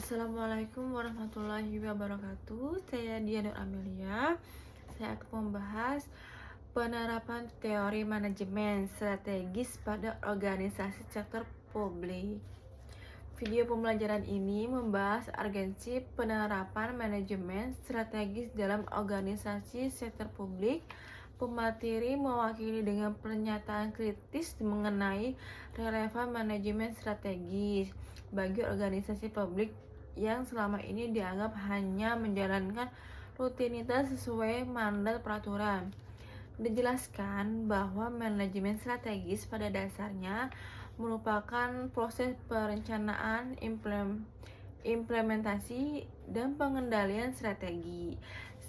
Assalamualaikum warahmatullahi wabarakatuh. Saya Diana Amelia. Saya akan membahas penerapan teori manajemen strategis pada organisasi sektor publik. Video pembelajaran ini membahas urgensi penerapan manajemen strategis dalam organisasi sektor publik. Pemateri mewakili dengan pernyataan kritis mengenai relevan manajemen strategis bagi organisasi publik yang selama ini dianggap hanya menjalankan rutinitas sesuai mandat peraturan. Dijelaskan bahwa manajemen strategis pada dasarnya merupakan proses perencanaan, implementasi, dan pengendalian strategi,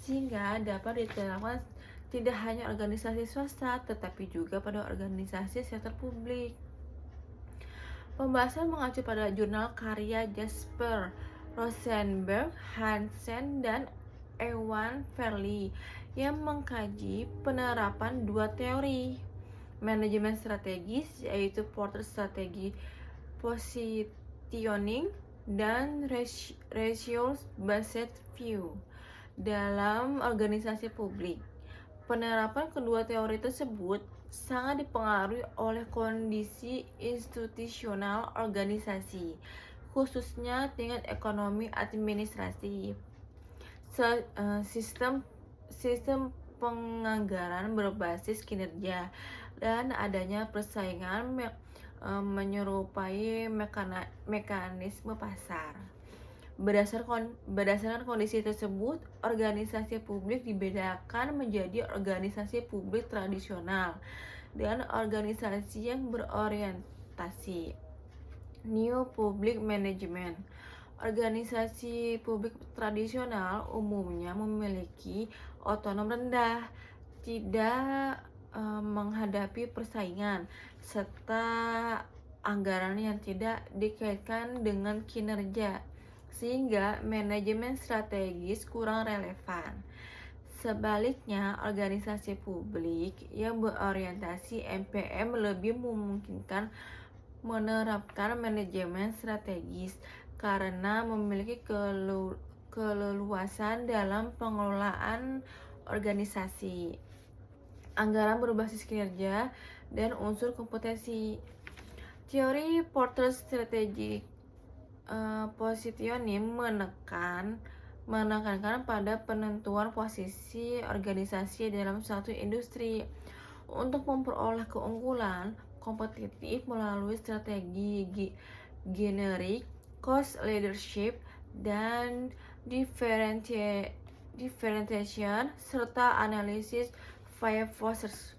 sehingga dapat diterapkan tidak hanya organisasi swasta, tetapi juga pada organisasi sektor publik. Pembahasan mengacu pada jurnal karya Jasper Rosenberg, Hansen, dan Ewan Fairley yang mengkaji penerapan dua teori manajemen strategis, yaitu Porter Strategi Positioning dan Ratio-Based View dalam organisasi publik. Penerapan kedua teori tersebut sangat dipengaruhi oleh kondisi institusional organisasi, khususnya tingkat ekonomi administrasi, sistem penganggaran berbasis kinerja, dan adanya persaingan menyerupai mekanisme pasar. Berdasarkan kondisi tersebut, organisasi publik dibedakan menjadi organisasi publik tradisional dan organisasi yang berorientasi New Public Management. Organisasi publik tradisional umumnya memiliki otonom rendah, tidak menghadapi persaingan, serta anggaran yang tidak dikaitkan dengan kinerja, sehingga manajemen strategis kurang relevan. Sebaliknya, organisasi publik yang berorientasi NPM lebih memungkinkan menerapkan manajemen strategis karena memiliki keleluasan dalam pengelolaan organisasi, anggaran berbasis kinerja, dan unsur kompetensi. Teori Porter Strategic Positioning menekankan pada penentuan posisi organisasi dalam suatu industri untuk memperoleh keunggulan kompetitif melalui strategi generik, cost leadership, dan differentiation serta analisis five forces.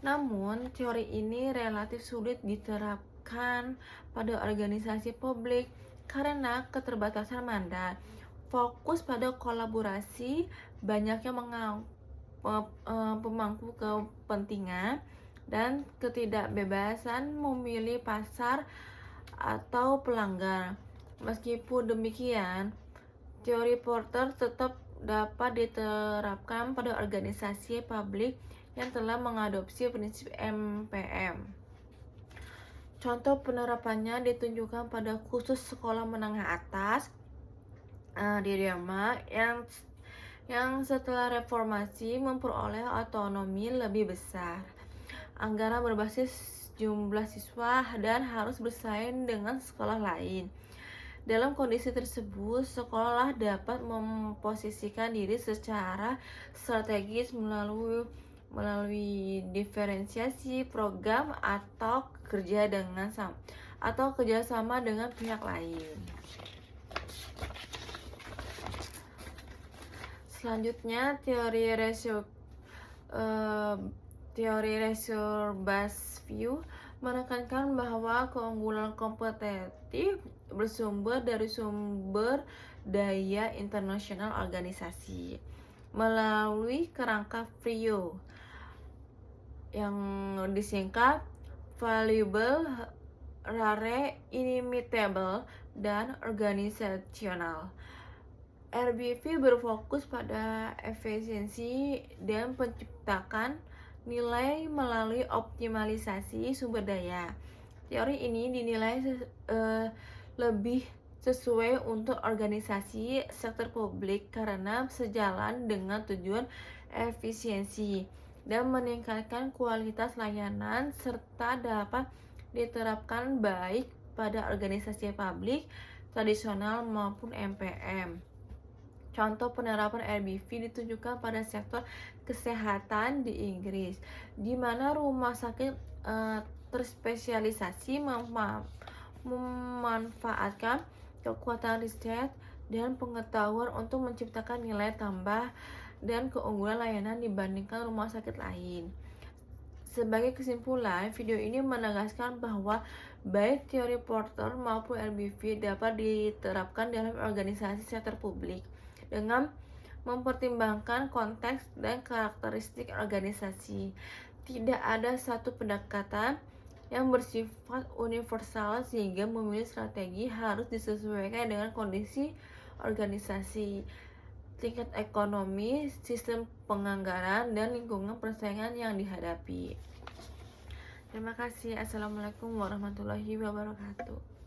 Namun, teori ini relatif sulit diterapkan pada organisasi publik karena keterbatasan mandat, fokus pada kolaborasi, banyaknya pemangku kepentingan, dan ketidakbebasan memilih pasar atau pelanggan. Meskipun demikian, teori Porter tetap dapat diterapkan pada organisasi publik yang telah mengadopsi prinsip NPM. Contoh penerapannya ditunjukkan pada khusus sekolah menengah atas di Denmark yang setelah reformasi memperoleh otonomi lebih besar, anggaran berbasis jumlah siswa, dan harus bersaing dengan sekolah lain. Dalam kondisi tersebut, sekolah dapat memposisikan diri secara strategis melalui diferensiasi program atau kerjasama dengan pihak lain. Selanjutnya, teori ratio-based view menekankan bahwa keunggulan kompetitif bersumber dari sumber daya internasional organisasi melalui kerangka VRIO yang disingkat Valuable, Rare, Inimitable, dan Organisasional. RBV berfokus pada efisiensi dan penciptakan nilai melalui optimalisasi sumber daya. Teori ini dinilai lebih sesuai untuk organisasi sektor publik karena sejalan dengan tujuan efisiensi dan meningkatkan kualitas layanan serta dapat diterapkan baik pada organisasi publik tradisional maupun MPM. Contoh penerapan RBV ditunjukkan pada sektor kesehatan di Inggris, di mana rumah sakit terspesialisasi memanfaatkan kekuatan riset dan pengetahuan untuk menciptakan nilai tambah dan keunggulan layanan dibandingkan rumah sakit lain. Sebagai kesimpulan, video ini menegaskan bahwa baik teori Porter maupun RBV dapat diterapkan dalam organisasi sektor publik dengan mempertimbangkan konteks dan karakteristik organisasi. Tidak ada satu pendekatan yang bersifat universal sehingga memilih strategi harus disesuaikan dengan kondisi organisasi, tingkat ekonomi, sistem penganggaran, dan lingkungan persaingan yang dihadapi. Terima kasih. Assalamualaikum warahmatullahi wabarakatuh.